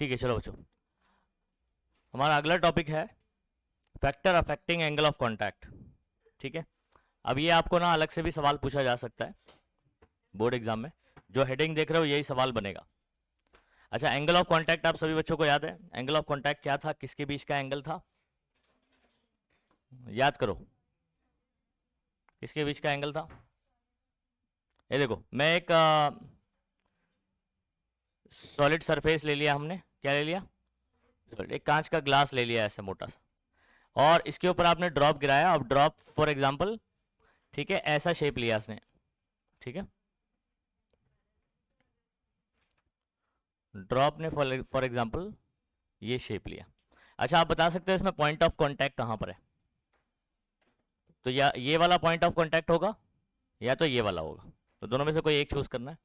ठीक है, चलो बच्चों, हमारा अगला टॉपिक है factor affecting angle of contact. ठीक है, अब ये आपको ना अलग से भी सवाल पूछा जा सकता है बोर्ड एग्जाम में। जो हेडिंग देख रहे हो यही सवाल बनेगा। अच्छा, एंगल ऑफ कांटेक्ट आप सभी बच्चों को याद है? एंगल ऑफ कांटेक्ट क्या था, किसके बीच का एंगल था? याद करो, किसके बीच का एंगल था? ये देखो, मैं एक सॉलिड सरफेस ले लिया हमने। क्या ले लिया? एक कांच का ग्लास ले लिया ऐसे मोटा सा, और इसके ऊपर आपने ड्रॉप गिराया। अब ड्रॉप फॉर एग्जांपल, ठीक है, ऐसा शेप लिया इसने। ठीक है, ड्रॉप ने फॉर एग्जांपल ये शेप लिया। अच्छा, आप बता सकते हो इसमें पॉइंट ऑफ कांटेक्ट कहां पर है? तो या ये वाला पॉइंट ऑफ कांटेक्ट होगा या तो ये वाला होगा, तो दोनों में से कोई एक चूज करना है।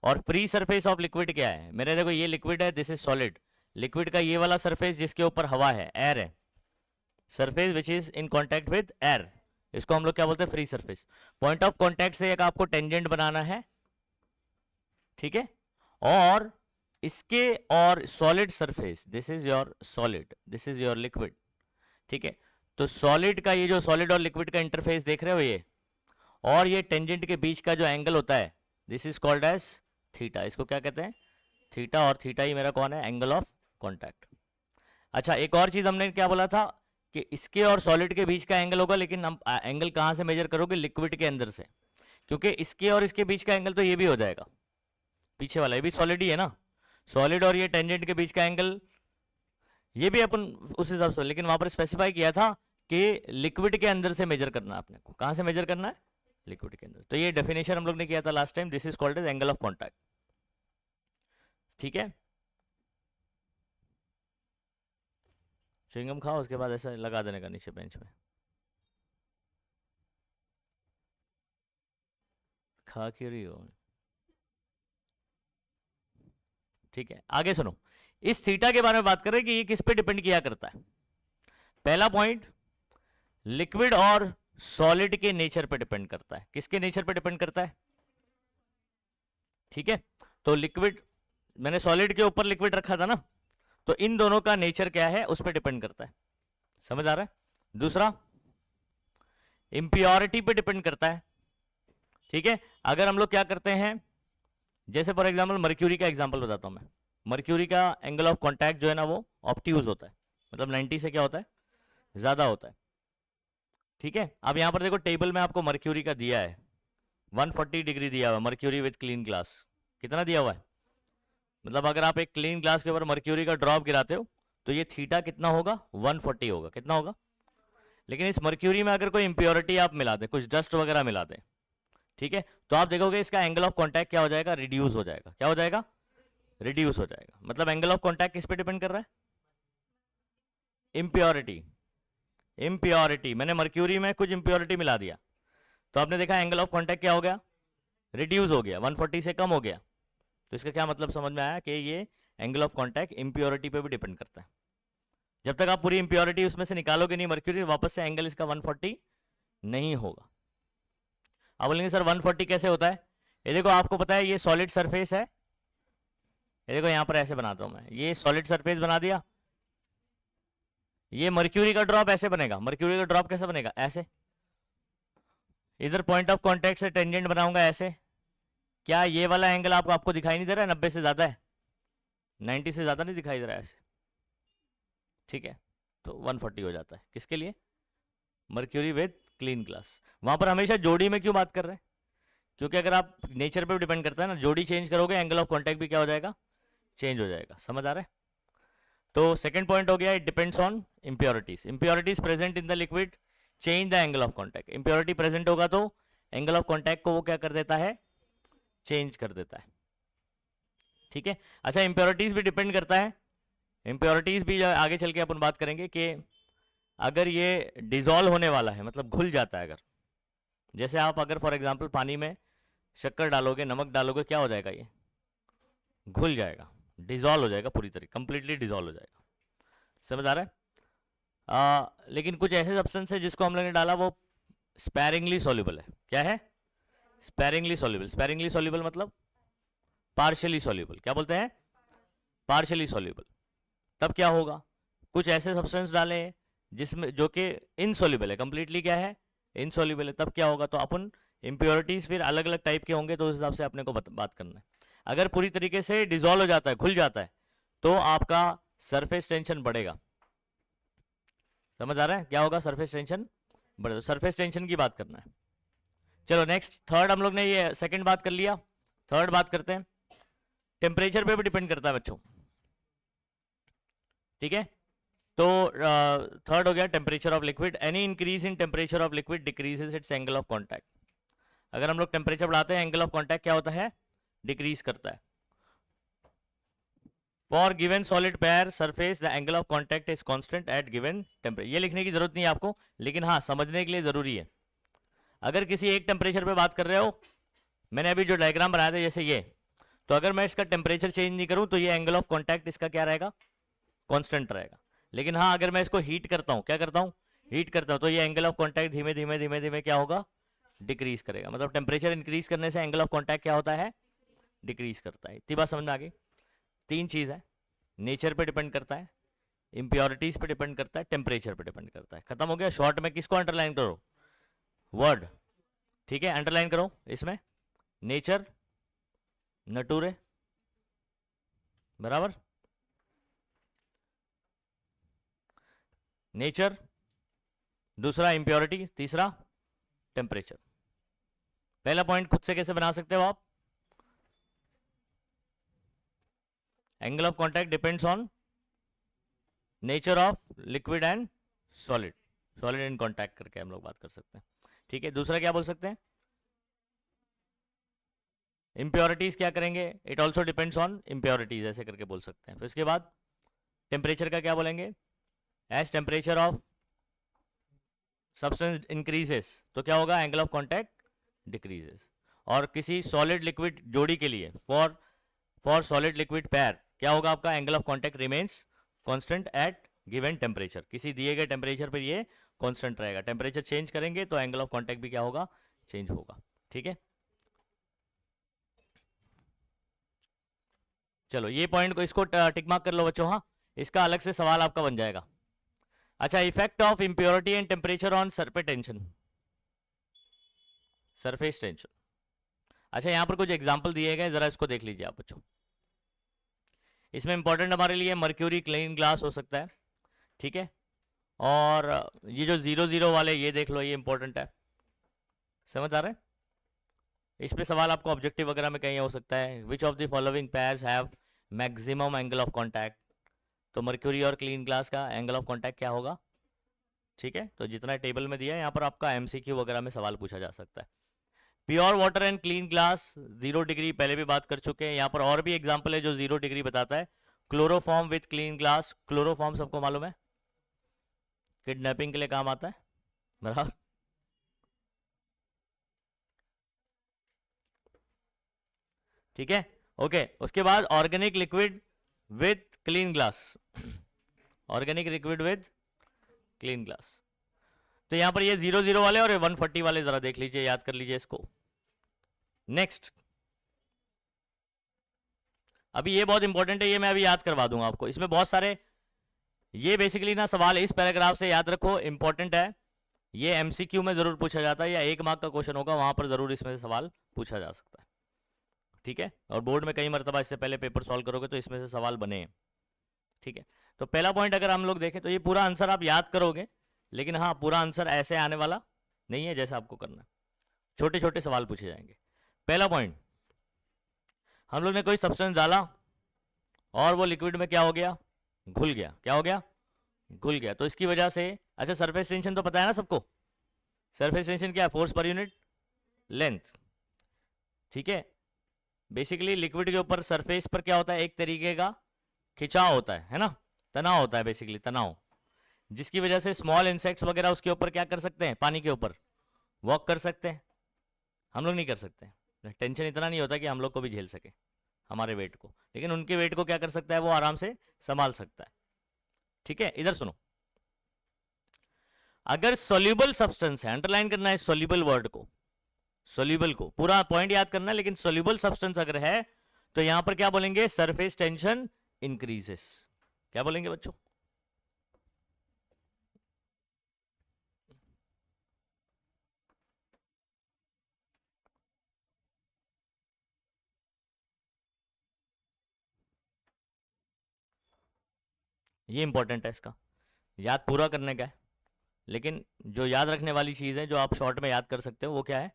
और फ्री सरफेस ऑफ लिक्विड क्या है? मेरे देखो, ये लिक्विड है, दिस इज सॉलिड। लिक्विड का ये वाला सरफेस जिसके ऊपर हवा है, एयर है, surface which is in contact with air, इसको हम लोग क्या बोलते हैं? Free surface. Point of contact से एक आपको टेंजेंट बनाना है, ठीक है, और इसके और solid surface, this is your solid, this is your liquid. ठीक है, तो सॉलिड का ये जो सॉलिड और लिक्विड का इंटरफेस देख रहे हो ये, और ये टेंजेंट के बीच का जो एंगल होता है, this is called as theta. इसको क्या कहते हैं? थीटा। और थीटा ही मेरा कौन है? Angle of contact. अच्छा, एक और चीज हमने क्या बोला था कि इसके और सॉलिड के बीच का एंगल होगा, लेकिन हम एंगल कहां से मेजर करोगे? लिक्विड के अंदर से, क्योंकि इसके और इसके बीच का एंगल तो ये भी हो जाएगा, पीछे वाला ये भी सॉलिड ही है ना। सॉलिड और ये टेंजेंट के बीच का एंगल ये भी अपन उस हिसाब से, लेकिन वहां पर स्पेसिफाई किया था कि लिक्विड के अंदर से मेजर करना है अपने को। कहां से मेजर करना है? लिक्विड के अंदर। तो ये डेफिनेशन हम लोग ने किया था last time, this is called as angle of contact. ठीक है, च्युइंगम खाओ, उसके बाद ऐसा लगा देने का नीचे बेंच में। खा क्यों रही हो? ठीक है, आगे सुनो। इस थीटा के बारे में बात कर रहे हैं कि ये किस पे डिपेंड किया करता है। पहला पॉइंट, लिक्विड और सॉलिड के नेचर पे डिपेंड करता है। किसके नेचर पे डिपेंड करता है? ठीक है, तो लिक्विड, मैंने सॉलिड के ऊपर लिक्विड रखा था ना, तो इन दोनों का नेचर क्या है उस पर डिपेंड करता है। समझ आ रहा है? दूसरा, इंप्योरिटी पे डिपेंड करता है। ठीक है, अगर हम लोग क्या करते हैं, जैसे फॉर एग्जांपल मर्क्यूरी का एग्जांपल बताता हूं मैं। मर्क्यूरी का एंगल ऑफ कांटेक्ट जो है ना वो ऑब्ट्यूज होता है, मतलब 90 से क्या होता है? ज्यादा होता है। ठीक है, अब यहां पर देखो टेबल में आपको मर्क्यूरी का दिया है 140 डिग्री दिया हुआ है, मर्क्यूरी विद क्लीन ग्लास। कितना दिया हुआ है? मतलब अगर आप एक क्लीन ग्लास के ऊपर मर्क्यूरी का ड्रॉप गिराते हो तो ये थीटा कितना होगा? 140 होगा। कितना होगा? लेकिन इस मर्क्यूरी में अगर कोई इंप्योरिटी आप मिला दें, कुछ डस्ट वगैरह मिला दें, ठीक है, तो आप देखोगे इसका एंगल ऑफ कांटेक्ट क्या हो जाएगा? रिड्यूस हो जाएगा। क्या हो जाएगा? रिड्यूस हो जाएगा। मतलब एंगल ऑफ कांटेक्ट किस पे डिपेंड कर रहा है? इम्प्योरिटी। इम्प्योरिटी, मैंने मर्क्यूरी में कुछ इम्प्योरिटी मिला दिया, तो आपने देखा एंगल ऑफ कांटेक्ट क्या हो गया? रिड्यूस हो गया, 140 से कम हो गया। तो इसका क्या मतलब समझ में आया कि ये एंगल ऑफ कांटेक्ट इम्प्योरिटी पे भी डिपेंड करता है। जब तक आप पूरी इम्प्योरिटी उसमें से निकालोगे नहीं मर्क्यूरी, वापस से एंगल इसका 140 नहीं होगा। आप बोलेंगे सर 140 कैसे होता है? ये देखो, आपको पता है ये सॉलिड सरफेस है, ये देखो यहां पर ऐसे बनाता हूं मैं, ये सॉलिड सरफेस बना दिया। ये मर्क्यूरी का ड्रॉप ऐसे बनेगा। मर्क्यूरी का ड्रॉप कैसे बनेगा? ऐसे। इधर पॉइंट ऑफ कांटेक्ट से टेंजेंट बनाऊंगा ऐसे। क्या ये वाला एंगल आपको दिखाई नहीं दे रहा है? 90 से ज्यादा है, 90 से ज्यादा नहीं दिखाई दे रहा है ऐसे। ठीक है, तो 140 हो जाता है। किसके लिए? Mercury with clean glass. वहां पर हमेशा जोड़ी में क्यों बात कर रहे हैं? क्योंकि अगर आप नेचर पे डिपेंड करता है ना, जोड़ी चेंज करोगे एंगल ऑफ कांटेक्ट भी क्या हो जाएगा? चेंज हो जाएगा। समझ आ रहा है? तो सेकंड पॉइंट हो गया, it depends on impurities. Impurities present in the liquid change the angle of contact. Impurity present होगा तो एंगल ऑफ कांटेक्ट को वो क्या कर देता है? चेंज कर देता है। ठीक है, अच्छा, इंप्योरिटीज भी डिपेंड करता है। इंप्योरिटीज भी आगे चल के अपन बात करेंगे कि अगर ये डिजोल्व होने वाला है, मतलब घुल जाता है, अगर जैसे आप अगर फॉर एग्जांपल पानी में शक्कर डालोगे, नमक डालोगे, क्या हो जाएगा? ये घुल जाएगा, डिजोल्व हो जाएगा, पूरी तरह कंप्लीटली डिजोल्व हो जाएगा। समझ आ रहा है? लेकिन कुछ ऐसे सब्सटेंस है जिसको हम लोगों ने डाला वो स्पैरिंगली सॉल्युबल है। क्या है? Sparingly soluble. स्पैरिंगली सॉल्युबल मतलब पार्शियली सॉल्युबल। क्या बोलते हैं? पार्शियली सॉल्युबल, तब क्या होगा, कुछ ऐसे सब्सटेंस डाले जिसमें जो कि इनसॉल्युबल है, कंप्लीटली क्या है, इनसॉल्युबल है, तब क्या होगा, तो अपन इम्प्योरिटीज फिर अलग अलग टाइप के होंगे, तो उस हिसाब से अपने को बात करना है। अगर पूरी तरीके से डिसॉल्व हो जाता है, खुल जाता है, तो आपका सरफेस टेंशन बढ़ेगा। समझ आ रहा है क्या होगा, सरफेस टेंशन बढ़ेगा, सरफेस टेंशन की बात करना है। चलो नेक्स्ट, थर्ड हम लोग ने ये सेकंड बात कर लिया, थर्ड बात करते हैं। टेम्परेचर पे भी डिपेंड करता है बच्चों, ठीक है। तो थर्ड हो गया temperature of liquid. Any increase in temperature of liquid decreases it's angle of contact. अगर हम लोग टेम्परेचर बढ़ाते हैं, एंगल ऑफ कॉन्टैक्ट क्या होता है, डिक्रीज करता है। For given solid pair surface the angle of contact is constant eight given temperature. ये लिखने की जरूरत नहीं है आपको, लेकिन हाँ समझने के लिए जरूरी है। अगर किसी एक टेम्परेचर पे बात कर रहे हो, मैंने अभी जो डायग्राम बनाया था जैसे ये, तो अगर मैं इसका टेम्परेचर चेंज नहीं करूं तो ये एंगल ऑफ कॉन्टैक्ट इसका क्या रहेगा, कांस्टेंट रहेगा। लेकिन हाँ अगर मैं इसको हीट करता हूं, क्या करता हूं, हीट करता हूं, तो ये एंगल ऑफ कॉन्टैक्ट धीमे धीमे धीमे धीमे क्या होगा, डिक्रीज करेगा। मतलब टेम्परेचर इंक्रीज करने से एंगल ऑफ कॉन्टैक्ट क्या होता है, डिक्रीज करता है। इतनी बात समझ में आ गई। तीन चीज है, नेचर पे डिपेंड करता है, इंप्योरिटीज पे डिपेंड करता है, टेम्परेचर पे डिपेंड करता है। खत्म हो गया। शॉर्ट में किसको अंडरलाइन करो, वर्ड, ठीक है, अंडरलाइन करो इसमें, नेचर, नटूरे, बराबर, नेचर, दूसरा इंप्योरिटी, तीसरा टेम्परेचर। पहला पॉइंट खुद से कैसे बना सकते हो आप, angle of contact depends on nature of liquid and solid, solid in contact करके हम लोग बात कर सकते हैं, ठीक है। दूसरा क्या बोल सकते हैं, इंप्योरिटीज क्या करेंगे, it also depends on impurities, ऐसे करके बोल सकते हैं। फिर इसके बाद टेम्परेचर का क्या बोलेंगे, as temperature of substance increases, तो क्या होगा, एंगल ऑफ कॉन्टैक्ट डिक्रीजेस। और किसी सॉलिड लिक्विड जोड़ी के लिए, फॉर सॉलिड लिक्विड पेयर क्या होगा, आपका angle of contact remains constant eight given temperature. किसी दिए गए टेम्परेचर पर ये कांस्टेंट रहेगा। टेम्परेचर चेंज करेंगे तो एंगल ऑफ कॉन्टैक्ट भी क्या होगा, चेंज होगा, ठीक है। चलो ये पॉइंट को, इसको टिक मार्क कर लो बच्चों, हाँ इसका अलग से सवाल आपका बन जाएगा। अच्छा, effect of impurity and temperature on surface tension, surface tension. अच्छा यहाँ पर कुछ एग्जांपल दिए गए, जरा इसको देख लीजिए आप बच्चों। इसमें इंपॉर्टेंट हमारे लिए मर्क्यूरी क्लीन ग्लास हो सकता है, ठीक है। और ये जो 0 वाले ये देख लो, ये इंपॉर्टेंट है, समझ आ रहा है। इस पे सवाल आपको ऑब्जेक्टिव वगैरह में कहीं हो सकता है। Which of the following pairs have maximum angle of contact, तो मर्क्यूरी और क्लीन ग्लास का एंगल ऑफ कॉन्टैक्ट क्या होगा, ठीक है। तो जितना टेबल में दिया है यहाँ पर आपका एमसीक्यू वगैरह में सवाल पूछा जा सकता है। Pure water and clean glass 0 degree पहले भी बात कर चुके हैं। यहाँ पर और भी एग्जांपल है जो 0 डिग्री बताता है। Chloroform with clean glass, chloroform सबको मालूम है, किडनैपिंग के लिए काम आता है, बराबर। ठीक है, ओके। उसके बाद organic liquid with clean glass, organic liquid with clean glass. तो यहां पर ये 0 वाले और 140 वाले जरा देख लीजिए, याद कर लीजिए इसको। नेक्स्ट, अभी ये बहुत इंपॉर्टेंट है, ये मैं अभी याद करवा दूंगा आपको। इसमें बहुत सारे, ये बेसिकली ना सवाल इस पैराग्राफ से याद रखो, इंपॉर्टेंट है। ये एमसीक्यू में जरूर पूछा जाता है, या 1 मार्क का क्वेश्चन होगा, वहां पर जरूर इसमें से सवाल पूछा जा सकता है, ठीक है। और बोर्ड में कई मरतबा इससे पहले पेपर सॉल्व करोगे तो इसमें से सवाल बने हैं, ठीक है। तो पहला पॉइंट अगर हम लोग देखें तो ये पूरा आंसर आप याद करोगे, लेकिन हाँ पूरा आंसर ऐसे आने वाला नहीं है जैसा आपको करना है, छोटे छोटे सवाल पूछे जाएंगे। पहला पॉइंट, हम लोग ने कोई सब्सटेंस डाला और वो लिक्विड में क्या हो गया, घुल गया। क्या हो गया, घुल गया। तो इसकी वजह से, अच्छा सरफेस टेंशन तो पता है ना सबको, सरफेस टेंशन क्या है, फोर्स पर यूनिट लेंथ, ठीक है। बेसिकली लिक्विड के ऊपर सरफेस पर क्या होता है, एक तरीके का खिंचाव होता है ना, तनाव होता है, बेसिकली तनाव, जिसकी वजह से स्मॉल इंसेक्ट्स वगैरह उसके ऊपर क्या कर सकते हैं, पानी के ऊपर वॉक कर सकते हैं। हम लोग नहीं कर सकते, टेंशन इतना नहीं होता कि हम लोग को भी झेल सके हमारे वेट को, लेकिन उनके वेट को क्या कर सकता है, वो आराम से संभाल सकता है, ठीक है। इधर सुनो, अगर सोल्यूबल सब्सटेंस है, अंडरलाइन करना है सोल्यूबल वर्ड को, सोल्यूबल को पूरा पॉइंट याद करना है, लेकिन सोल्यूबल सब्सटेंस अगर है तो यहां पर क्या बोलेंगे, सरफेस टेंशन इंक्रीजेस। क्या बोलेंगे बच्चों? ये इंपॉर्टेंट है, इसका याद पूरा करने का है। लेकिन जो याद रखने वाली चीज़ है जो आप शॉर्ट में याद कर सकते हो वो क्या है?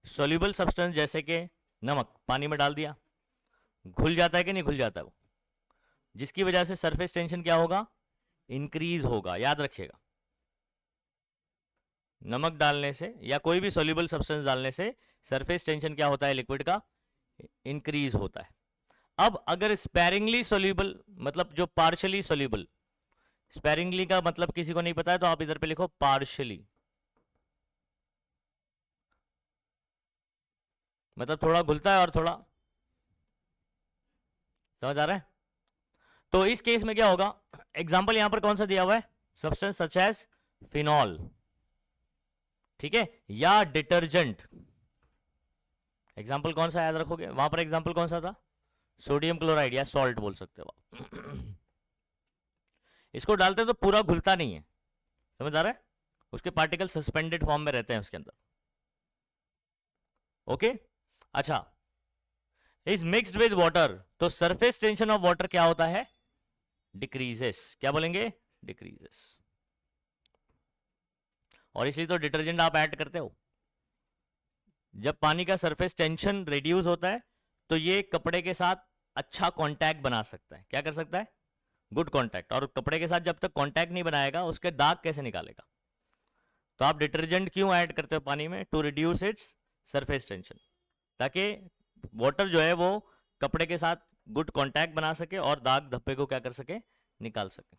सोल्यूबल सब्सटेंस जैसे कि नमक पानी में डाल दिया, घुल जाता है कि नहीं घुल जाता है वो, जिसकी वजह से सरफेस टेंशन क्या होगा? इंक्रीज होगा। याद रखिएगा, नमक डालने से या कोई भी सोल्यूबल सब्सटेंस डालने से सरफेस टेंशन क्या होता है लिक्विड का? इंक्रीज होता है। अब अगर स्पेरिंगली सोल्यूबल मतलब जो पार्शली सोल्यूबल, स्पेरिंगली का मतलब किसी को नहीं पता है तो आप इधर पे लिखो पार्शली, मतलब थोड़ा घुलता है और थोड़ा, समझ आ रहा है? तो इस केस में क्या होगा? एग्जाम्पल यहां पर कौन सा दिया हुआ है? सब्सटेंस सच एज फिनॉल, ठीक है, या डिटर्जेंट। एग्जाम्पल कौन सा याद रखोगे? वहां पर एग्जाम्पल कौन सा था? सोडियम क्लोराइड या सॉल्ट बोल सकते हो आप। इसको डालते तो पूरा घुलता नहीं है, समझ आ रहा है? उसके पार्टिकल सस्पेंडेड फॉर्म में रहते हैं उसके अंदर। ओके, अच्छा, इज मिक्स्ड विद वाटर, तो सरफेस टेंशन ऑफ वाटर क्या होता है? डिक्रीजेस। क्या बोलेंगे? डिक्रीजेस। और इसलिए तो डिटर्जेंट आप ऐड करते हो। जब पानी का सरफेस टेंशन रिड्यूस होता है तो ये कपड़े के साथ अच्छा कांटेक्ट बना सकता है। क्या कर सकता है? Good contact. और कपड़े के साथ जब तक कांटेक्ट नहीं बनाएगा उसके दाग कैसे निकालेगा? तो आप डिटर्जेंट क्यों ऐड करते हो पानी में? To reduce its surface tension, ताकि वाटर जो है वो कपड़े के साथ गुड कांटेक्ट बना सके और दाग धब्बे को क्या कर सके? निकाल सके।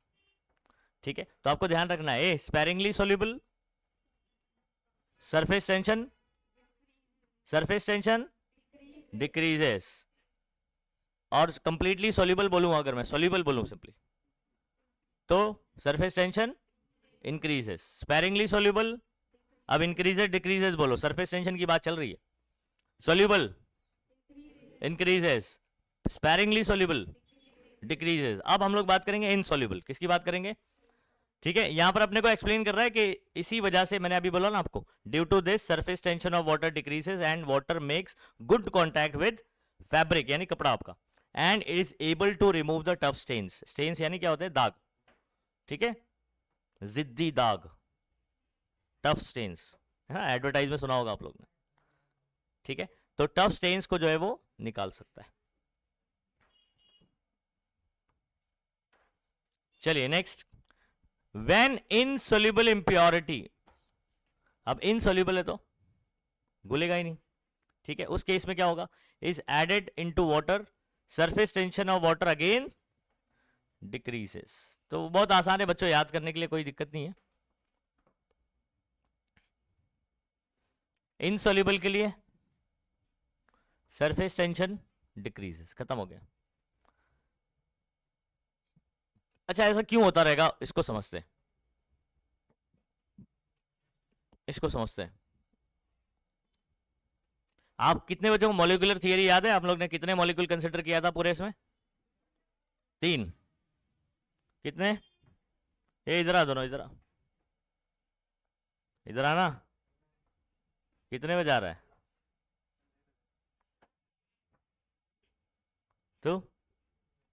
ठीक है, तो आपको ध्यान रखना है, sparingly soluble, surface tension, surface tension decreases. और कंप्लीटली सोल्यूबल बोलूं, अगर मैं सोल्यूबल बोलूं सिंपली, तो surface tension increases. Sparingly soluble, अब इंक्रीजेस डिक्रीजेस बोलो, सरफेस टेंशन की बात चल रही है। Soluble increases, sparingly soluble decreases. अब हम लोग बात करेंगे इनसोल्यूबल। किसकी बात करेंगे? ठीक है, यहां पर अपने को एक्सप्लेन कर रहा है कि इसी वजह से मैंने अभी बोला ना आपको, due to this surface tension of water decreases and water makes good contact with fabric यानी कपड़ा आपका, and is able to remove the tough stains. Stains यानी क्या होते हैं? दाग। ठीक है, जिद्दी दाग, टफ स्टेन्स, है ना, एडवर्टाइज में सुना होगा आप लोग ने। ठीक है, तो टफ स्टेन्स को जो है वो निकाल सकता है। चलिए नेक्स्ट, व्हेन इनसोल्यूबल इंप्योरिटी। अब इनसोल्यूबल है तो घुलेगा ही नहीं। ठीक है, उस केस में क्या होगा? Is added into water, surface tension of water again decreases. तो बहुत आसान है बच्चों, याद करने के लिए कोई दिक्कत नहीं है। इनसोल्यूबल के लिए सरफेस टेंशन डिक्रीजेस, खत्म हो गया। अच्छा, ऐसा क्यों होता रहेगा? इसको समझते हैं, इसको समझते हैं। आप कितने बच्चों को मॉलिक्यूलर थियरी याद है? आप लोग ने कितने मॉलिक्यूल कंसिडर किया था पूरे इसमें? 3। कितने? ये इधर आ, दोनों इधर आ, इधर आना। कितने बजे आ रहा है? तो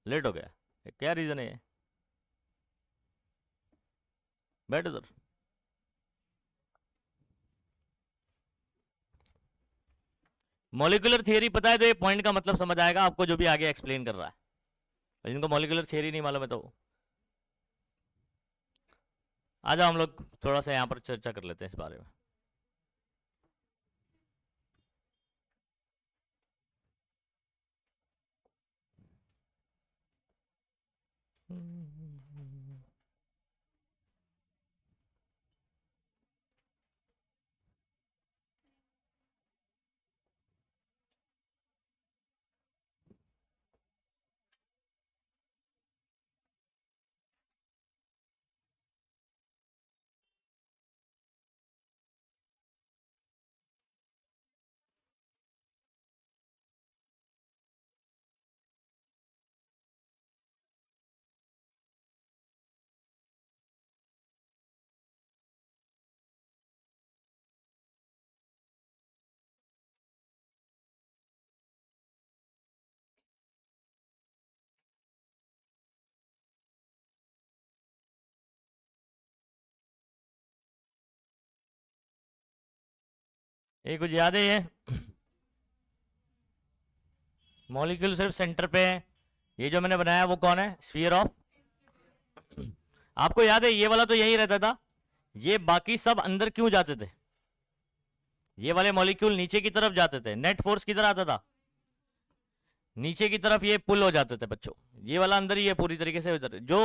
लेट हो गया, क्या रीजन है ये? बैठ उधर। मॉलिक्यूलर थियरी पता है तो ये पॉइंट का मतलब समझ आएगा आपको जो भी आगे एक्सप्लेन कर रहा है। और जिनको मॉलिक्यूलर थियरी नहीं मालूम है तो आ जाओ, हम लोग थोड़ा सा यहाँ पर चर्चा कर लेते हैं इस बारे में। ये कुछ याद है ये? मॉलिक्यूल सिर्फ सेंटर पे है। ये जो मैंने बनाया वो कौन है? Sphere of. आपको याद है ये वाला तो यही रहता था, ये बाकी सब अंदर क्यों जाते थे? ये वाले मॉलिक्यूल नीचे की तरफ जाते थे, नेट फोर्स किधर आता था? नीचे की तरफ ये पुल हो जाते थे बच्चों। ये वाला अंदर ही है पूरी तरीके से उधर जो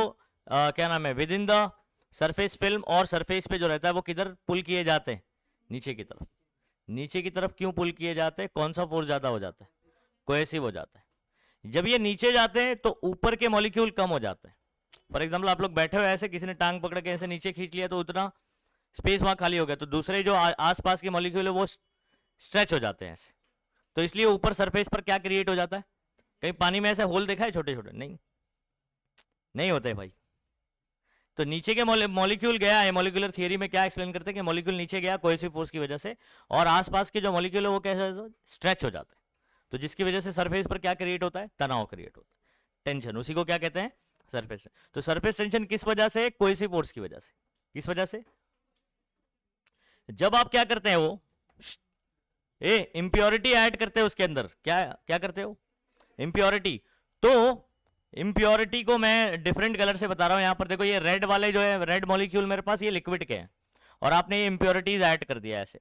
क्या नाम है, with in the surface film और सरफेस पे जो रहता है वो किधर पुल किए जाते हैं? नीचे की तरफ। नीचे की तरफ क्यों पुल किए जाते हैं? कौन सा फोर्स ज्यादा हो जाता है? कोहेसिव हो जाता है। जब ये नीचे जाते हैं तो ऊपर के मॉलिक्यूल कम हो जाते हैं। फॉर एग्जाम्पल आप लोग बैठे हुए ऐसे, किसी ने टांग पकड़ के ऐसे नीचे खींच लिया तो उतना स्पेस वहां खाली हो गया, तो दूसरे जो आसपास के मॉलिक्यूल है वो स्ट्रेच हो जाते हैं ऐसे। तो इसलिए ऊपर सरफेस पर क्या क्रिएट हो जाता है? कहीं पानी में ऐसे होल देखा है छोटे छोटे? नहीं, नहीं होते भाई। तो नीचे के मॉलिक्यूल गया है, मॉलिक्यूलर थियरी में क्या एक्सप्लेन करते हैं कि मॉलिक्यूल नीचे गया कोहेसिव फोर्स की वजह से, और आसपास के जो मॉलिक्यूल है वो कैसे स्ट्रेच हो जाते हैं, तो जिसकी वजह से सरफेस पर क्या क्रिएट होता है? तनाव क्रिएट होता है, टेंशन। उसी को क्या कहते हैं? सरफेस। तो सरफेस टेंशन किस वजह से? कोहेसिव फोर्स की वजह से। किस वजह से? जब आप क्या करते हैं, वो इंप्योरिटी ऐड करते हैं उसके अंदर, क्या क्या करते हो? इंप्योरिटी। तो इंप्योरिटी को मैं डिफरेंट कलर से बता रहा हूं। यहां पर देखो, ये रेड वाले जो है, रेड मॉलिक्यूल मेरे पास ये लिक्विड के हैं, और आपने ये इंप्योरिटीज ऐड कर दिया ऐसे,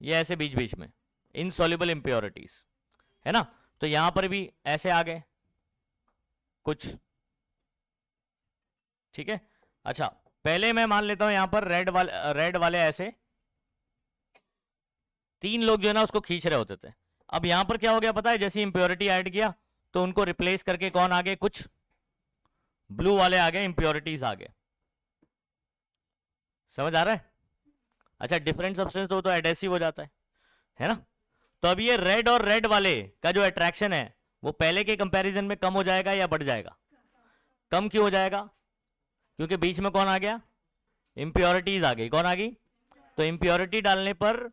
ये ऐसे बीच बीच में इनसॉल्युबल इंप्योरिटीज है ना। तो यहां पर भी ऐसे आ गए कुछ, ठीक है। अच्छा, पहले मैं मान लेता हूं यहां पर रेड वाले ऐसे 3 लोग जो है ना उसको खींच रहे होते थे। अब यहां पर क्या हो गया पता है? जैसे इंप्योरिटी ऐड किया तो उनको रिप्लेस करके कौन आ गए? कुछ ब्लू वाले आ गए, इंप्योरिटीज आ गए। समझ आ रहा है? अच्छा, डिफरेंट सब्सटेंस तो एडेसिव हो जाता है ना। तो अब ये रेड और रेड वाले का जो अट्रैक्शन है वो पहले के कंपैरिजन में कम हो जाएगा या बढ़ जाएगा? कम क्यों हो जाएगा? क्योंकि बीच में कौन आ गया? इंप्योरिटीज आ गई। कौन आ गई? तो इंप्योरिटी डालने पर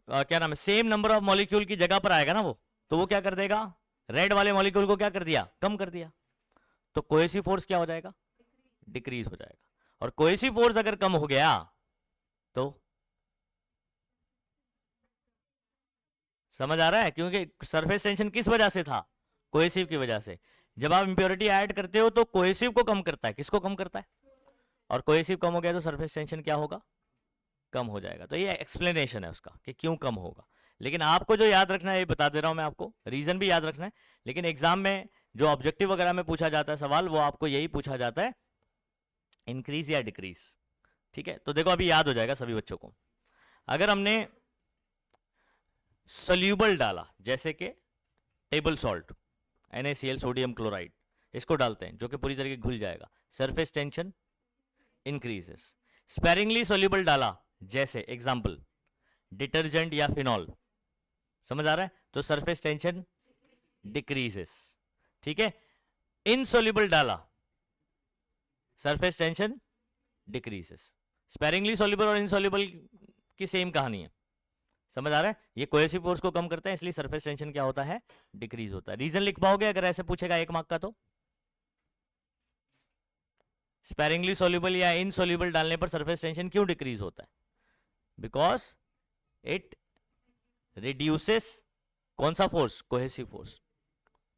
क्या नाम है, सेम नंबर ऑफ मॉलिक्यूल की जगह पर आएगा ना वो, तो वो क्या कर देगा? रेड वाले मॉलिक्यूल को क्या कर दिया? कम कर दिया। तो कोहेसिव फोर्स क्या हो जाएगा? डिक्रीज हो जाएगा। और कोहेसिव फोर्स अगर कम हो गया तो समझ आ रहा है? क्योंकि सरफेस टेंशन किस वजह से था? कोहेसिव की वजह से। जब आप इंप्योरिटी ऐड करते हो तो कोहेसिव को कम करता है। किसको कम करता है? और कोहेसिव कम हो गया तो सरफेस टेंशन क्या होगा? कम हो जाएगा। तो ये एक्सप्लेनेशन है उसका कि क्यों कम होगा। लेकिन आपको जो याद रखना है ये बता दे रहा हूं मैं आपको, रीजन भी याद रखना है। लेकिन एग्जाम में जो ऑब्जेक्टिव वगैरह में पूछा जाता है सवाल, वो आपको यही पूछा जाता है, इंक्रीज या डिक्रीज। ठीक है, तो देखो अभी याद हो जाएगा सभी बच्चों को। अगर हमने सोल्यूबल डाला, जैसे कि table salt NaCl sodium chloride, इसको डालते हैं जो कि पूरी तरीके घुल जाएगा, surface tension increases. Sparingly soluble डाला, जैसे एग्जांपल डिटर्जेंट या फिनॉल, समझ आ रहा है, तो सरफेस टेंशन डिक्रीजेस। ठीक है। इनसोल्यूबल डाला, surface tension decreases. Sparingly soluble और इनसोल्यूबल की सेम कहानी है, समझ आ रहा है। ये कोहेसिव फोर्स को कम करता है, इसलिए सरफेस टेंशन क्या होता है? डिक्रीज होता है। रीजन लिख पाओगे अगर ऐसे पूछेगा 1 मार्क का? तो स्पेरिंगली सोल्यूबल या इनसोल्यूबल डालने पर सरफेस टेंशन क्यों डिक्रीज होता है? बिकॉज इट रिड्यूसेस कौन सा फोर्स? Cohesive force.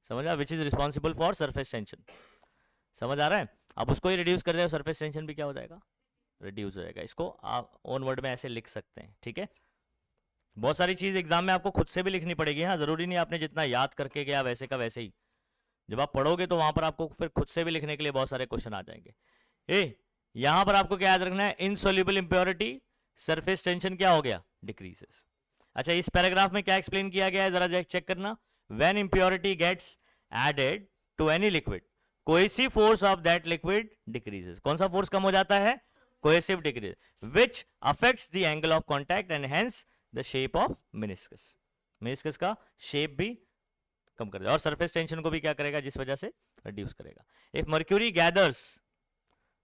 समझ आ? Which is responsible for surface tension. समझ आ रहा है? अब उसको ही रिड्यूस कर दिया, सरफेस टेंशन भी क्या हो जाएगा? रिड्यूस हो जाएगा। इसको आप ओन वर्ड में ऐसे लिख सकते हैं। ठीक है। बहुत सारी चीज एग्जाम में आपको खुद से भी लिखनी पड़ेगी। हाँ, जरूरी नहीं आपने जितना याद करके गया वैसे का वैसे ही। जब आप पढ़ोगे तो वहां पर आपको फिर खुद से भी लिखने के लिए बहुत सारे क्वेश्चन आ जाएंगे। यहां पर आपको क्या याद रखना है? इनसोल्यूबल इंप्योरिटी, सरफेस टेंशन क्या हो गया? डिक्रीजेस। अच्छा, इस पैराग्राफ में क्या एक्सप्लेन किया गया है जरा चेक करना। When impurity gets added to any liquid, cohesive force of that liquid decreases. कौन सा फोर्स कम हो जाता है? Cohesive decrease, which affects the angle of contact and hence the shape of meniscus. Meniscus का शेप भी कम कर देगा और सरफेस टेंशन को भी क्या करेगा? जिस वजह से रिड्यूस करेगा। इफ मर्क्यूरी गैदर्स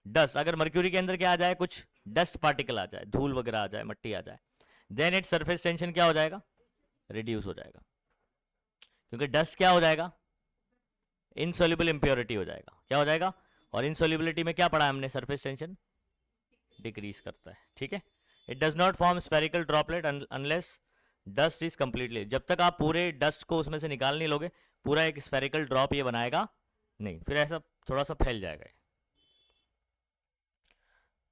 डस्ट, अगर मर्क्यूरी के अंदर क्या आ जाए? कुछ डस्ट पार्टिकल आ जाए, धूल वगैरह आ जाए, मट्टी आ जाए, देन इट सरफेस टेंशन क्या हो जाएगा? रिड्यूस हो जाएगा। क्योंकि डस्ट क्या हो जाएगा? इनसोल्यूबल इंप्योरिटी हो जाएगा। क्या हो जाएगा? और इनसोल्यूबिलिटी में क्या पढ़ा हमने? सरफेस टेंशन डिक्रीज करता है। ठीक है। It does not form spherical droplet unless dust is completely, जब तक आप पूरे डस्ट को उसमें से निकाल नहीं लोगे पूरा एक स्फेरिकल ड्रॉप ये बनाएगा नहीं, फिर ऐसा थोड़ा सा फैल जाएगा।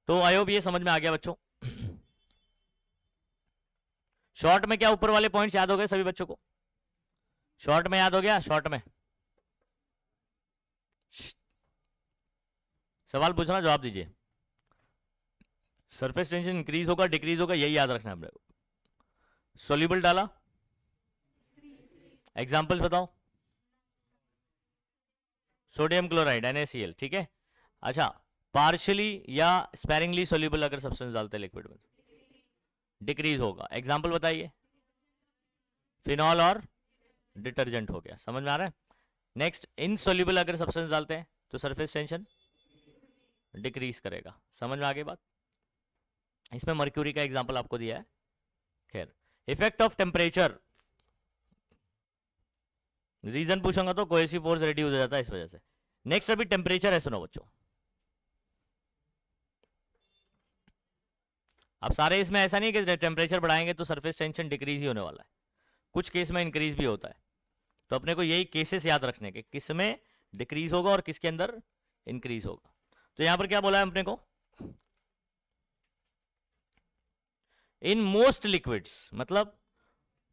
तो आई होप ये समझ में आ गया बच्चों। शॉर्ट में क्या ऊपर वाले पॉइंट्स याद हो गए सभी बच्चों को? शॉर्ट में याद हो गया? शॉर्ट में सवाल पूछना जवाब दीजिए। सरफेस टेंशन इंक्रीज होगा डिक्रीज होगा यही याद रखना है अपने को। सोल्यूबल डाला, एग्जांपल्स बताओ। सोडियम क्लोराइड NaCl, ठीक है। अच्छा, पार्शियली या स्पेरिंगली सोल्यूबल अगर सब्सटेंस डालते हैं लिक्विड में डिक्रीज होगा। एग्जांपल बताइए। फिनॉल और डिटर्जेंट हो गया, समझ में आ रहा है। नेक्स्ट, इनसोल्यूबल अगर सब्सटेंस डालते हैं तो सरफेस टेंशन डिक्रीज करेगा। समझ में आ गई बात। इसमें मर्क्यूरी का एग्जांपल आपको दिया है। खैर, इफेक्ट ऑफ टेम्परेचर, रीजन पूछूंगा तो कोहेसिव फोर्स रिड्यूस हो जाता है इस वजह से। नेक्स्ट अभी टेम्परेचर है, सुनो बच्चों। अब सारे इसमें ऐसा नहीं कि टेम्परेचर बढ़ाएंगे तो सरफेस टेंशन डिक्रीज ही होने वाला है, कुछ केस में इंक्रीज भी होता है। तो अपने को यही केसेस याद रखने के, किस में डिक्रीज होगा और किसके अंदर इंक्रीज होगा। तो यहां पर क्या बोला है अपने को? इन मोस्ट लिक्विड्स, मतलब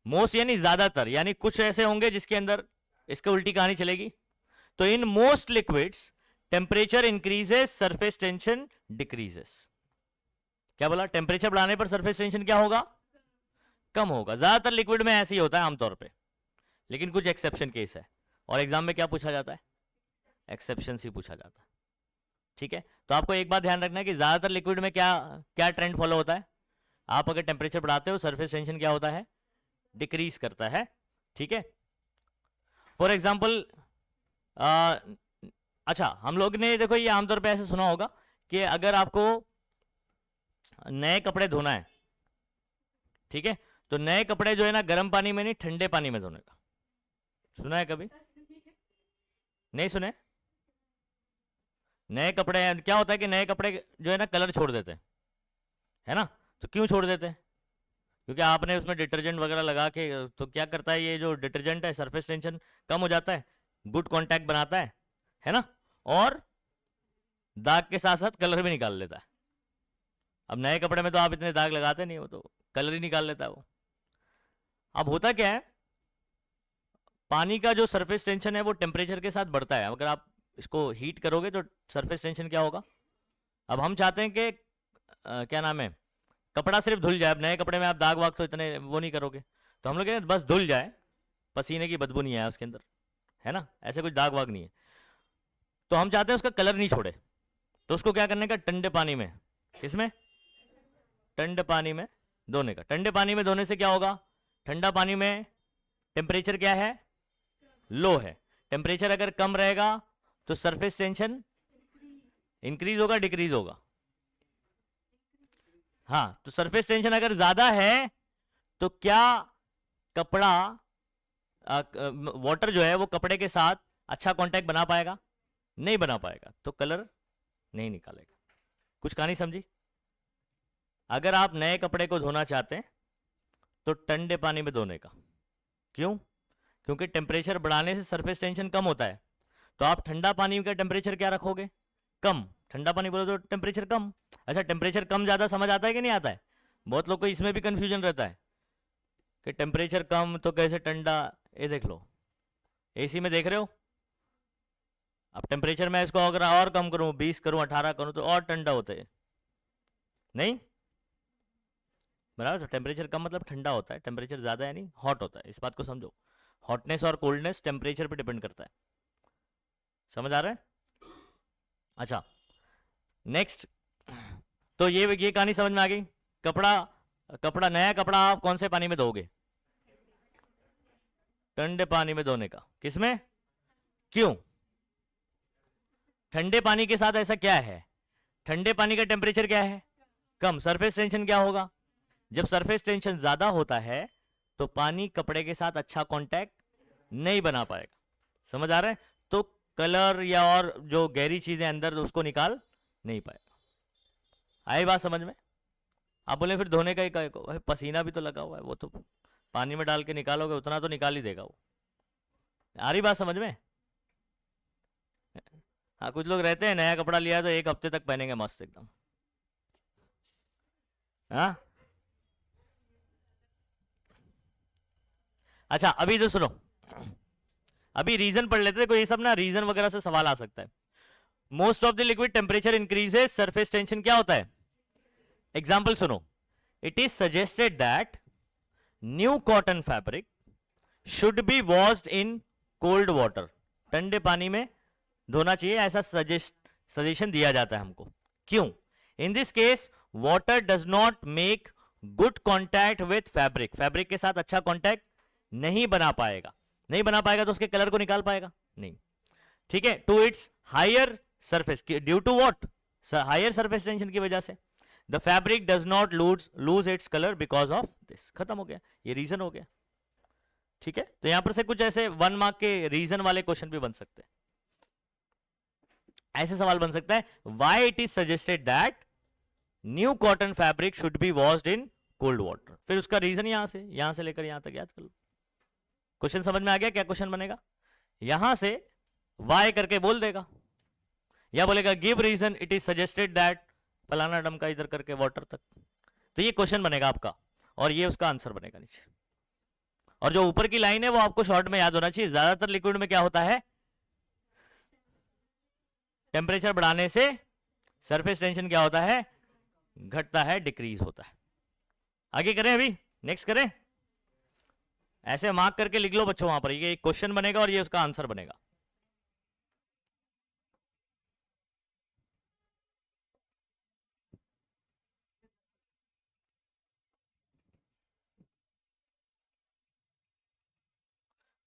मोस्ट यानी ज्यादातर, यानी कुछ ऐसे होंगे जिसके अंदर इसके उल्टी कहानी चलेगी। तो in most liquids temperature increases surface tension decreases. क्या बोला? टेम्परेचर बढ़ाने पर सरफेस टेंशन क्या होगा? कम होगा। ज्यादातर लिक्विड में ऐसे ही होता है आमतौर पे, लेकिन कुछ एक्सेप्शन केस है। और एग्जाम में क्या पूछा जाता है? एक्सेप्शन ही पूछा जाता है, ठीक है। तो आपको एक बात ध्यान रखना है कि ज्यादातर लिक्विड में क्या क्या ट्रेंड फॉलो होता है। आप अगर टेम्परेचर बढ़ाते हो सरफेस टेंशन क्या होता है? डिक्रीज करता है, ठीक है। फॉर एग्जाम्पल, अच्छा, हम लोग ने देखो ये आमतौर पे ऐसे सुना होगा कि अगर आपको नए कपड़े धोना है, ठीक है, तो नए कपड़े जो है ना गर्म पानी में नहीं ठंडे पानी में धोने का। सुना है कभी? नहीं सुने? नए कपड़े क्या होता है कि नए कपड़े जो है ना कलर छोड़ देते हैं, है ना। तो क्यों छोड़ देते हैं? क्योंकि आपने उसमें डिटर्जेंट वगैरह लगा के, तो क्या करता है ये जो डिटर्जेंट है सरफेस टेंशन कम हो जाता है, गुड कांटेक्ट बनाता है ना, और दाग के साथ साथ कलर भी निकाल लेता है। अब नए कपड़े में तो आप इतने दाग लगाते नहीं, वो तो कलर ही निकाल लेता है वो। अब होता क्या है, पानी का जो सरफेस टेंशन है वो टेम्परेचर के साथ बढ़ता है। अगर आप इसको हीट करोगे तो सरफेस टेंशन क्या होगा? अब हम चाहते हैं कि क्या नाम है, कपड़ा सिर्फ धुल जाए। अब नए कपड़े में आप दाग वाग तो इतने वो नहीं करोगे, तो हम लोग बस धुल जाए, पसीने की बदबू नहीं आए उसके अंदर, है ना, ऐसे कुछ दाग वाग नहीं है। तो हम चाहते हैं उसका कलर नहीं छोड़े, तो उसको क्या करने का? ठंडे पानी में, किसमें? ठंडे पानी में धोने का। ठंडे पानी में धोने से क्या होगा? ठंडा पानी में टेम्परेचर क्या है? लो है। टेम्परेचर अगर कम रहेगा तो सरफेस टेंशन इंक्रीज होगा डिक्रीज होगा? हाँ, तो सरफेस टेंशन अगर ज्यादा है तो क्या कपड़ा वाटर जो है वो कपड़े के साथ अच्छा कांटेक्ट बना पाएगा? नहीं बना पाएगा, तो कलर नहीं निकालेगा। कुछ कहानी समझी? अगर आप नए कपड़े को धोना चाहते हैं तो ठंडे पानी में धोने का। क्यों? क्योंकि टेम्परेचर बढ़ाने से सरफेस टेंशन कम होता है। तो आप ठंडा पानी का टेम्परेचर क्या रखोगे? कम। ठंडा पानी बोलो तो टेम्परेचर कम। अच्छा, टेम्परेचर कम ज्यादा समझ आता है कि नहीं आता है? बहुत लोग को इसमें भी कंफ्यूजन रहता है कि टेम्परेचर कम तो कैसे ठंडा। ये देख लो, एसी में देख रहे हो, अब टेम्परेचर मैं इसको अगर और कम करूं, 20 करूं, 18 करूं, तो और ठंडा होता है, नहीं बराबर। तो टेम्परेचर कम मतलब ठंडा होता है, टेम्परेचर ज्यादा यानी हॉट होता है। इस बात को समझो, हॉटनेस और कोल्डनेस टेम्परेचर पे डिपेंड करता है। समझ आ रहा है? अच्छा, नेक्स्ट, तो ये कहानी समझ में आ गई। कपड़ा नया कपड़ा आप कौन से पानी में धोगे? ठंडे पानी में धोने का। किसमें? क्यों? ठंडे पानी के साथ ऐसा क्या है? ठंडे पानी का टेम्परेचर क्या है? कम। सरफेस टेंशन क्या होगा? जब सरफेस टेंशन ज्यादा होता है तो पानी कपड़े के साथ अच्छा कांटेक्ट नहीं बना पाएगा। समझ आ रहा है? तो कलर या और जो गहरी चीजें अंदर उसको निकाल नहीं पाएगा। आई बात समझ में? आप बोले फिर धोने का ही काय को, भाई पसीना भी तो लगा हुआ है, वो तो पानी में डाल के निकालोगे उतना तो निकाल ही देगा वो। आ रही बात समझ में? हाँ, कुछ लोग रहते हैं नया कपड़ा लिया तो 1 हफ्ते तक पहनेंगे मस्त एकदम। हाँ, अच्छा अभी तो सुनो, अभी रीजन पढ़ लेते हैं, कोई ये सब ना रीजन वगैरह से सवाल आ सकता है। Most of the liquid temperature increases, surface tension क्या होता है? एग्जाम्पल सुनो, it is suggested that new cotton fabric should be washed in cold water, ठंडे पानी में धोना चाहिए, ऐसा सजेशन दिया जाता है हमको। क्यों? In this case water does not make good contact with fabric, fabric के साथ अच्छा कॉन्टैक्ट नहीं बना पाएगा, नहीं बना पाएगा तो उसके कलर को निकाल पाएगा नहीं, ठीक है। To its higher surface, due to what? Higher surface tension की वजह से the fabric does not lose its colour because of this. खत्म हो गया, ये रीजन हो गया, ठीक है। तो यहां पर से कुछ ऐसे 1 मार्क के रीजन वाले क्वेश्चन भी बन सकते हैं, ऐसे सवाल बन सकता है, why it is suggested that new cotton fabric should be washed in cold water, फिर उसका रीजन यहां से लेकर यहां तक याद कर लो। क्वेश्चन समझ में आ गया? क्या क्वेश्चन बनेगा? यहां से वाई करके बोल देगा, या बोलेगा give reason it is suggested that फलाना डमका इधर करके वाटर तक। तो ये क्वेश्चन बनेगा आपका, और ये उसका आंसर बनेगा नीचे। और जो ऊपर की लाइन है वो आपको शॉर्ट में याद होना चाहिए। ज्यादातर लिक्विड में क्या होता है, टेम्परेचर बढ़ाने से सरफेस टेंशन क्या होता है, घटता है, डिक्रीज होता है। आगे करें, अभी नेक्स्ट करें, ऐसे मार्क करके लिख लो बच्चों वहां पर, ये एक क्वेश्चन बनेगा और ये उसका आंसर बनेगा।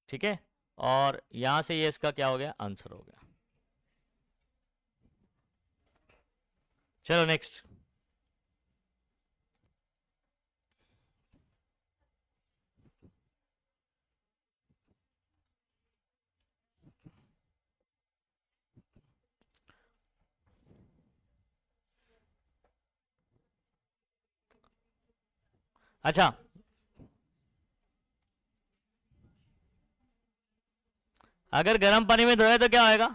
ठीक है, और यहां से ये इसका क्या हो गया, आंसर हो गया। चलो नेक्स्ट, अच्छा अगर गर्म पानी में धोया तो क्या होएगा?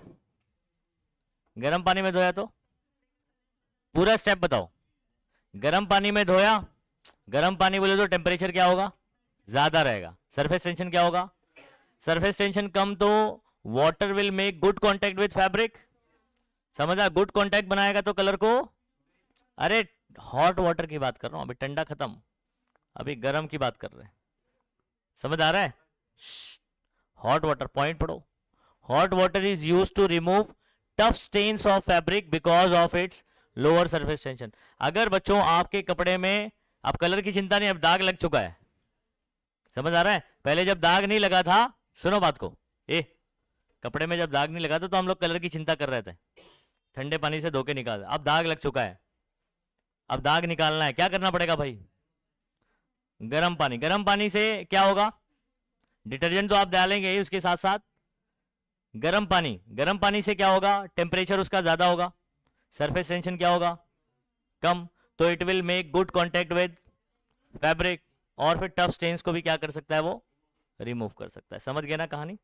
गर्म पानी में धोया तो पूरा स्टेप बताओ। गर्म पानी में धोया, गर्म पानी बोले तो टेम्परेचर क्या होगा, ज्यादा रहेगा, सरफेस टेंशन क्या होगा, सरफेस टेंशन कम, तो water will make good contact with fabric, समझा? गुड कांटेक्ट बनाएगा तो कलर को, अरे हॉट वाटर की बात कर रहा हूं, अभी ठंडा खत्म, अभी गर्म की बात कर रहे हैं, समझ आ रहा है? हॉट वाटर, पॉइंट पढ़ो, hot water is use to remove tough stains of fabric because of its lower surface tension. अगर बच्चों आपके कपड़े में, अब कलर की चिंता नहीं, अब दाग लग चुका है, समझ आ रहा है? पहले जब दाग नहीं लगा था, सुनो बात को, कपड़े में जब दाग नहीं लगा था तो हम लोग कलर की चिंता कर रहे थे, ठंडे पानी से धो के निकाल, अब दाग लग चुका है, अब दाग निकालना है, क्या करना पड़ेगा भाई? गर्म पानी, गर्म पानी से क्या होगा, डिटर्जेंट तो आप डालेंगे ही, उसके साथ साथ गर्म पानी, गर्म पानी से क्या होगा, टेम्परेचर उसका ज्यादा होगा, सरफेस टेंशन क्या होगा, कम, तो it will make good contact with fabric, और फिर टफ स्टेन्स को भी क्या कर सकता है, वो रिमूव कर सकता है। समझ गए ना कहानी?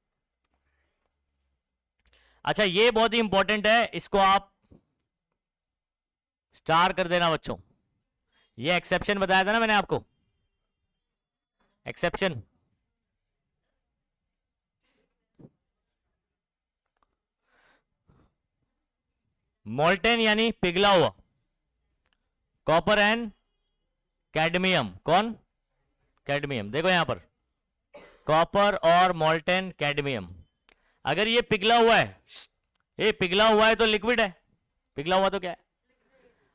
अच्छा ये बहुत ही इंपॉर्टेंट है, इसको आप स्टार कर देना बच्चों, ये एक्सेप्शन बताया था ना मैंने आपको, एक्सेप्शन, मोल्टेन यानी पिघला हुआ, कॉपर एंड कैडमियम, कौन? कैडमियम, देखो यहां पर कॉपर और मोल्टेन कैडमियम, अगर ये पिघला हुआ है, ये पिघला हुआ है तो लिक्विड है, पिघला हुआ तो क्या है।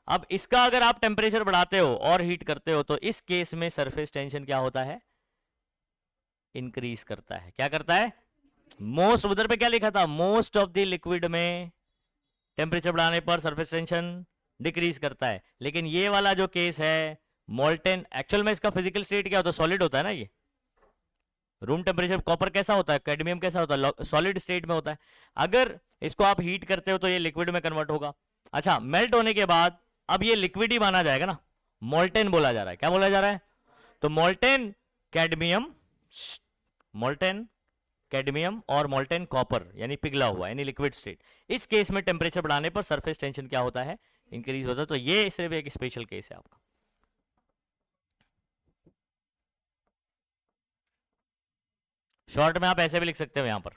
अब इसका अगर आप टेम्परेचर बढ़ाते हो और हीट करते हो तो इस केस में सरफेस टेंशन क्या होता है, इंक्रीज करता है। क्या करता है? मोस्ट, उधर पे क्या लिखा था, मोस्ट ऑफ द लिक्विड में टेम्परेचर बढ़ाने पर सरफेस टेंशन डिक्रीज करता है। लेकिन ये वाला जो केस है मोल्टेन, एक्चुअल में इसका फिजिकल स्टेट क्या होता है, सॉलिड होता है ना, ये रूम टेम्परेचर कॉपर कैसा होता है, कैडमियम कैसा होता है, सॉलिड स्टेट में होता है। अगर इसको आप हीट करते हो तो ये लिक्विड में कन्वर्ट होगा। अच्छा, मेल्ट होने के बाद अब ये लिक्विड ही माना जाएगा ना, मोल्टेन बोला जा रहा है। क्या बोला जा रहा है? तो मोल्टेन कैडमियम, मोल्टेन कैडमियम और मोल्टेन कॉपर यानी पिघला हुआ यानी लिक्विड स्टेट, इस केस में टेम्परेचर बढ़ाने पर सरफेस टेंशन क्या होता है? इंक्रीज होता है। तो ये सिर्फ एक स्पेशल केस है आपका। शॉर्ट में आप ऐसे भी लिख सकते हो यहां पर।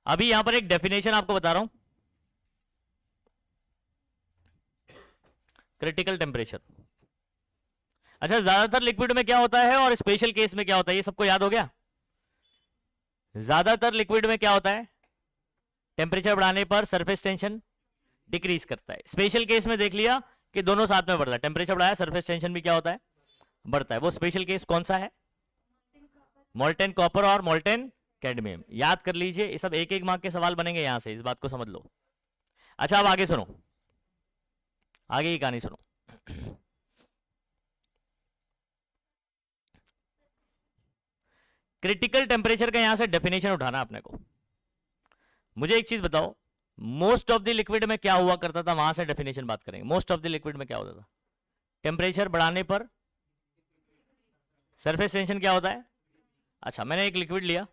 अभी यहां पर एक डेफिनेशन आपको बता रहा हूं, क्रिटिकल टेम्परेचर। अच्छा, ज्यादातर लिक्विड में क्या होता है और स्पेशल केस में क्या होता है, ये सबको याद हो गया? ज्यादातर लिक्विड में क्या होता है? टेम्परेचर बढ़ाने पर सरफेस टेंशन डिक्रीज करता है। स्पेशल केस में देख लिया कि दोनों साथ में बढ़ता है, टेम्परेचर बढ़ाया सरफेस टेंशन भी क्या होता है? बढ़ता है। वो स्पेशल केस कौन सा है? मोल्टेन कॉपर और मोल्टेन कैडमियम। याद कर लीजिए, ये सब एक एक मार्क के सवाल बनेंगे यहां से, इस बात को समझ लो। अच्छा, अब आगे सुनो, आगे की कहानी सुनो। क्रिटिकल टेम्परेचर का यहां से डेफिनेशन उठाना अपने को। मुझे एक चीज बताओ, मोस्ट ऑफ द लिक्विड में क्या हुआ करता था? वहां से डेफिनेशन बात करेंगे। मोस्ट ऑफ द लिक्विड में क्या होता था? टेम्परेचर बढ़ाने पर सरफेस टेंशन क्या होता है? अच्छा, मैंने एक लिक्विड लिया,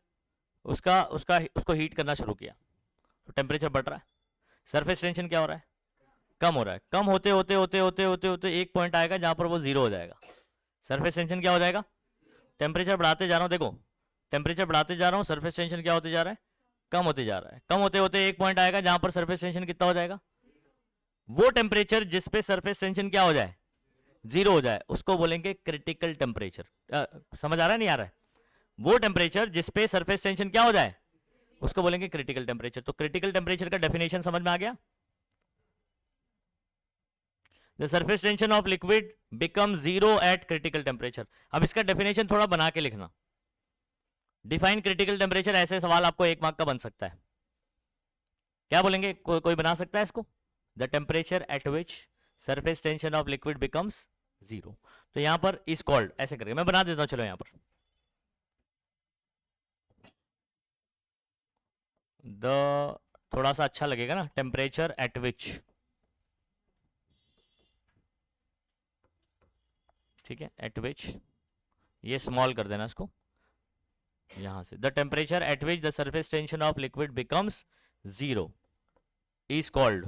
उसका उसका उसको हीट करना शुरू किया, तो टेम्परेचर बढ़ रहा है, सरफेस टेंशन क्या हो रहा है? कम हो रहा है। कम होते होते होते होते होते होते एक पॉइंट आएगा जहां पर वो जीरो हो जाएगा। सरफेस टेंशन क्या हो जाएगा? टेम्परेचर बढ़ाते जा रहा हूं, देखो टेम्परेचर बढ़ाते जा रहा हूं, सरफेस टेंशन क्या होते जा रहा है? कम होते जा रहा है। कम होते होते एक पॉइंट आएगा जहां पर सरफेस टेंशन कितना हो जाएगा? वो टेम्परेचर जिसपे सरफेस टेंशन क्या हो जाए? जीरो हो जाए, उसको बोलेंगे क्रिटिकल टेम्परेचर। समझ आ रहा है नहीं आ रहा है? वो टेम्परेचर जिसपे सरफेस टेंशन क्या हो जाए, उसको बोलेंगे क्रिटिकल टेम्परेचर। तो क्रिटिकल टेम्परेचर का डेफिनेशन समझ में आ गया? The surface tension of liquid become zero eight critical temperature. अब इसका डेफिनेशन थोड़ा बना के लिखना। डिफाइन क्रिटिकल टेम्परेचर, ऐसे सवाल आपको एक मार्क का बन सकता है। क्या बोलेंगे? कोई बना सकता है इसको? The temperature at which surface tension of liquid becomes zero. तो यहां पर इज कॉल्ड, ऐसे करके मैं बना देता हूं, चलो यहां पर द, थोड़ा सा अच्छा लगेगा ना, टेम्परेचर एट विच, ठीक है, एट विच, ये स्मॉल कर देना इसको यहां से। The temperature at which the surface tension of liquid becomes zero is called,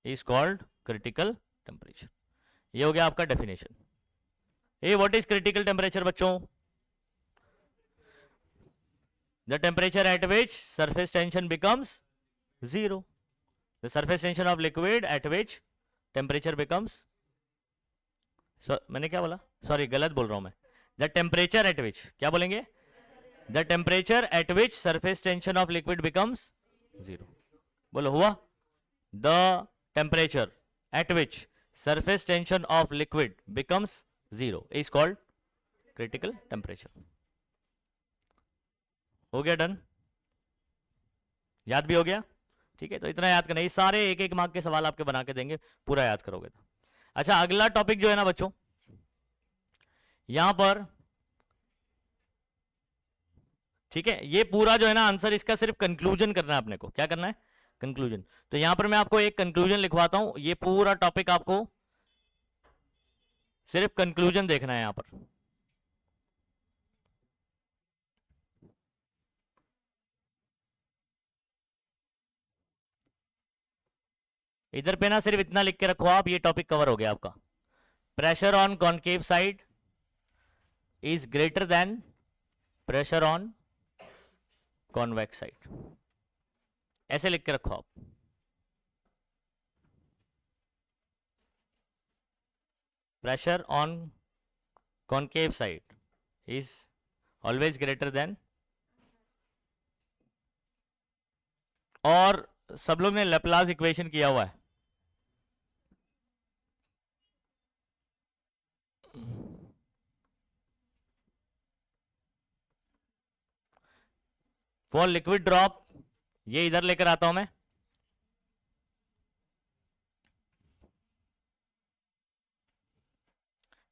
is called critical temperature. ये हो गया आपका डेफिनेशन। ए व्हाट इज क्रिटिकल टेम्परेचर बच्चों? The temperature at which surface tension becomes zero, the surface tension of liquid at which temperature becomes, मैंने क्या बोला, sorry गलत बोल रहा हूं मैं। द टेम्परेचर एट विच, क्या बोलेंगे? The temperature at which surface tension of liquid becomes zero. बोलो, हुआ? The temperature at which surface tension of liquid becomes zero is called critical temperature. हो गया डन? याद भी हो गया? ठीक है, तो इतना याद करना, ये सारे एक एक मार्क के सवाल आपके बना के देंगे, पूरा याद करोगे तो। अच्छा, अगला टॉपिक जो है ना बच्चों, यहां पर ठीक है, ये पूरा जो है ना आंसर, इसका सिर्फ कंक्लूजन करना है अपने को। क्या करना है? कंक्लूजन। तो यहां पर मैं आपको एक कंक्लूजन लिखवाता हूं, ये पूरा टॉपिक आपको सिर्फ कंक्लूजन देखना है यहां पर। इधर पे ना सिर्फ इतना लिख के रखो आप, ये टॉपिक कवर हो गया आपका। Pressure on concave side is greater than pressure on convex side, ऐसे लिख के रखो आप। Pressure on concave side is always greater than, और सब लोग ने लेप्लास इक्वेशन किया हुआ है। फॉर लिक्विड ड्रॉप, ये इधर लेकर आता हूं मैं,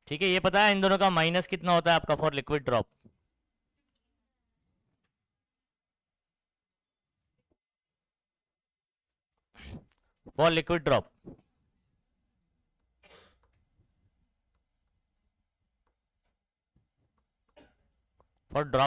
ठीक है, ये पता है इन दोनों का माइनस कितना होता है आपका for liquid drop? For liquid drop, for drop